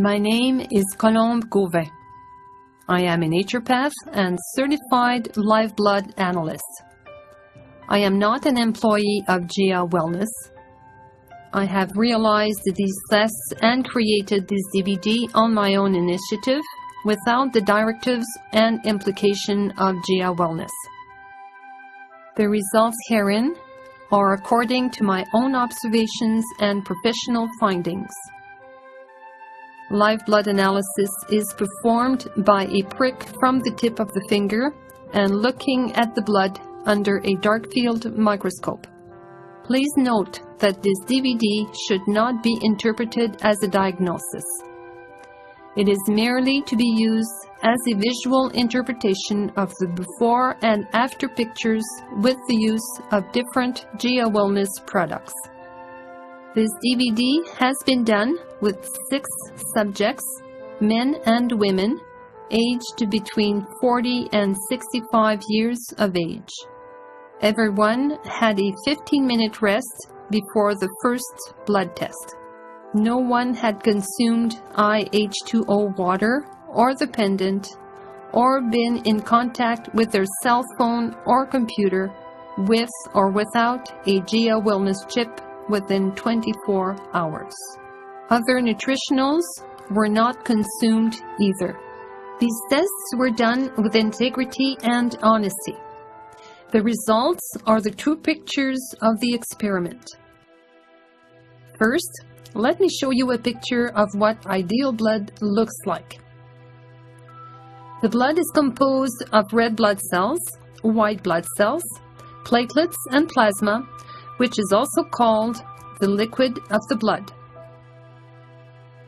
My name is Colombe Gauvin. I am a naturopath and certified live blood analyst. I am not an employee of GIA Wellness. I have realized these tests and created this DVD on my own initiative without the directives and implication of GIA Wellness. The results herein are according to my own observations and professional findings. Live blood analysis is performed by a prick from the tip of the finger and looking at the blood under a dark field microscope. Please note that this DVD should not be interpreted as a diagnosis. It is merely to be used as a visual interpretation of the before and after pictures with the use of different GIA Wellness products. This DVD has been done with 6 subjects, men and women, aged between 40 and 65 years of age. Everyone had a 15-minute rest before the first blood test. No one had consumed I-H2O water or the pendant, or been in contact with their cell phone or computer with or without a GIA Wellness chip within 24 hours. Other nutritionals were not consumed either. These tests were done with integrity and honesty. The results are the true pictures of the experiment. First, let me show you a picture of what ideal blood looks like. The blood is composed of red blood cells, white blood cells, platelets, and plasma, which is also called the liquid of the blood.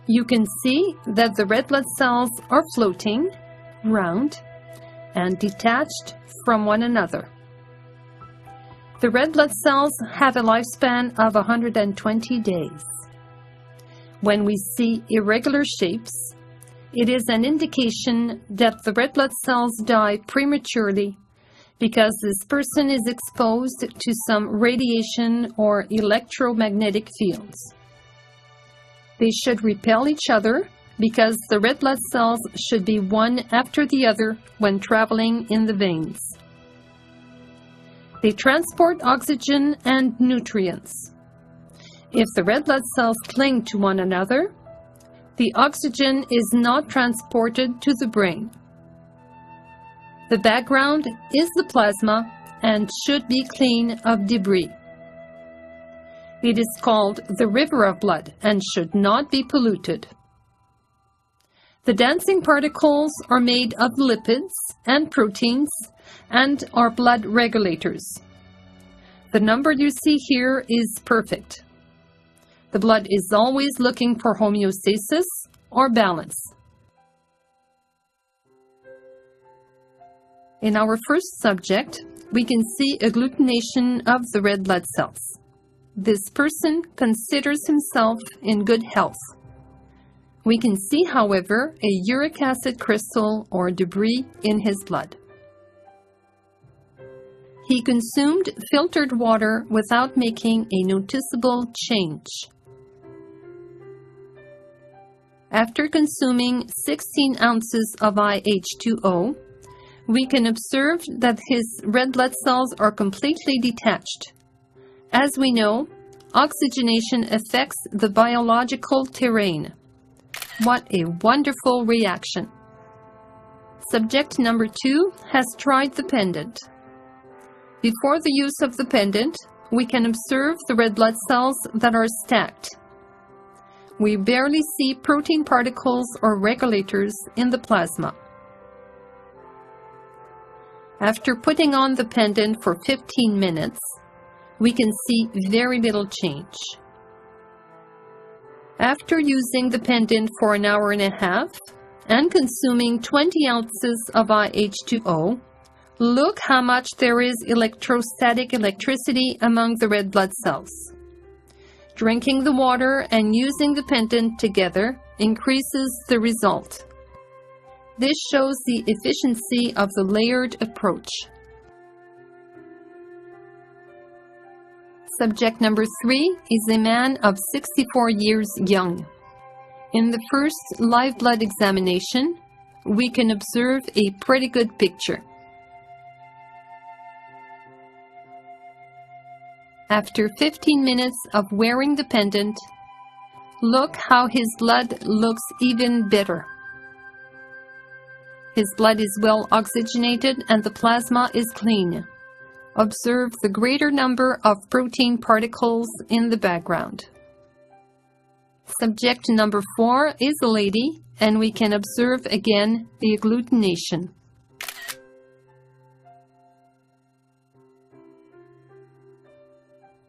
You can see that the red blood cells are floating, round, and detached from one another. The red blood cells have a lifespan of 120 days. When we see irregular shapes, it is an indication that the red blood cells die prematurely because this person is exposed to some radiation or electromagnetic fields. They should repel each other because the red blood cells should be one after the other when traveling in the veins. They transport oxygen and nutrients. If the red blood cells cling to one another, the oxygen is not transported to the brain. The background is the plasma and should be clean of debris. It is called the river of blood and should not be polluted. The dancing particles are made of lipids and proteins and are blood regulators. The number you see here is perfect. The blood is always looking for homeostasis or balance. In our first subject, we can see agglutination of the red blood cells. This person considers himself in good health. We can see, however, a uric acid crystal or debris in his blood. He consumed filtered water without making a noticeable change. After consuming 16 ounces of I-H2O, we can observe that his red blood cells are completely detached. As we know, oxygenation affects the biological terrain. What a wonderful reaction! Subject number 2 has tried the pendant. Before the use of the pendant, we can observe the red blood cells that are stacked. We barely see protein particles or regulators in the plasma. After putting on the pendant for 15 minutes, we can see very little change. After using the pendant for an hour and a half and consuming 20 ounces of I-H2O, look how much there is electrostatic electricity among the red blood cells. Drinking the water and using the pendant together increases the result. This shows the efficiency of the layered approach. Subject number 3 is a man of 64 years young. In the first live blood examination, we can observe a pretty good picture. After 15 minutes of wearing the pendant, look how his blood looks even better. His blood is well oxygenated and the plasma is clean. Observe the greater number of protein particles in the background. Subject number 4 is a lady, and we can observe again the agglutination.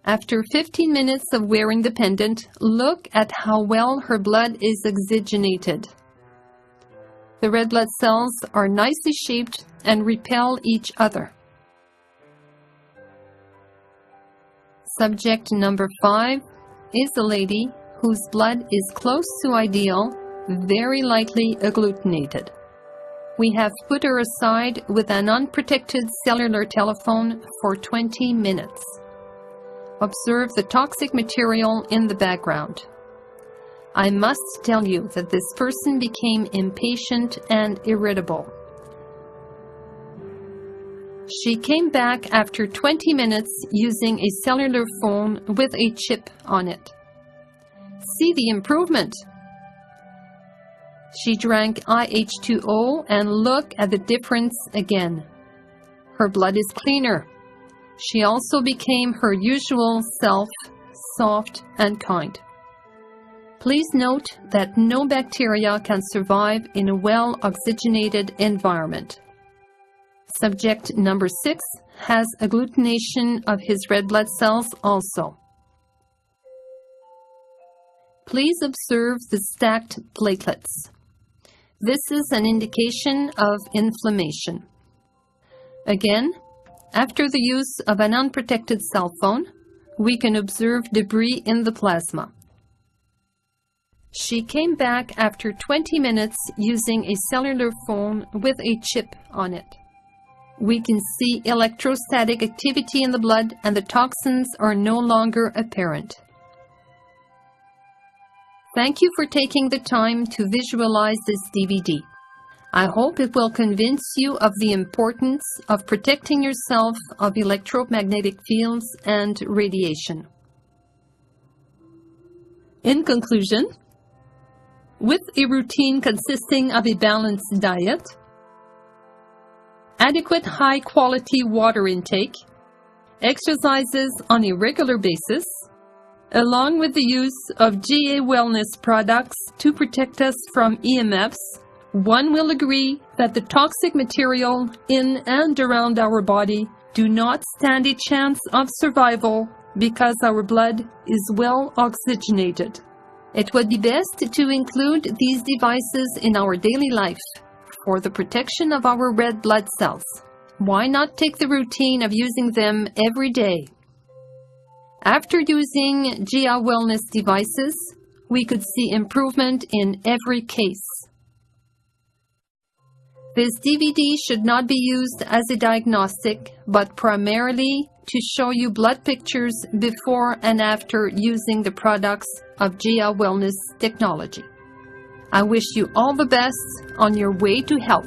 After 15 minutes of wearing the pendant, look at how well her blood is oxygenated. The red blood cells are nicely shaped and repel each other. Subject number 5 is a lady whose blood is close to ideal, very lightly agglutinated. We have put her aside with an unprotected cellular telephone for 20 minutes. Observe the toxic material in the background. I must tell you that this person became impatient and irritable. She came back after 20 minutes using a cellular phone with a chip on it. See the improvement. She drank I-H2O and look at the difference again. Her blood is cleaner. She also became her usual self, soft and kind. Please note that no bacteria can survive in a well-oxygenated environment. Subject number 6 has agglutination of his red blood cells also. Please observe the stacked platelets. This is an indication of inflammation. Again, after the use of an unprotected cell phone, we can observe debris in the plasma. She came back after 20 minutes using a cellular phone with a chip on it. We can see electrostatic activity in the blood and the toxins are no longer apparent. Thank you for taking the time to visualize this DVD. I hope it will convince you of the importance of protecting yourself of electromagnetic fields and radiation. In conclusion, with a routine consisting of a balanced diet, adequate high-quality water intake, exercises on a regular basis, along with the use of GA Wellness products to protect us from EMFs, one will agree that the toxic material in and around our body do not stand a chance of survival because our blood is well oxygenated. It would be best to include these devices in our daily life for the protection of our red blood cells. Why not take the routine of using them every day? After using GA Wellness devices, we could see improvement in every case. This DVD should not be used as a diagnostic, but primarily to show you blood pictures before and after using the products of GA Wellness technology. I wish you all the best on your way to health.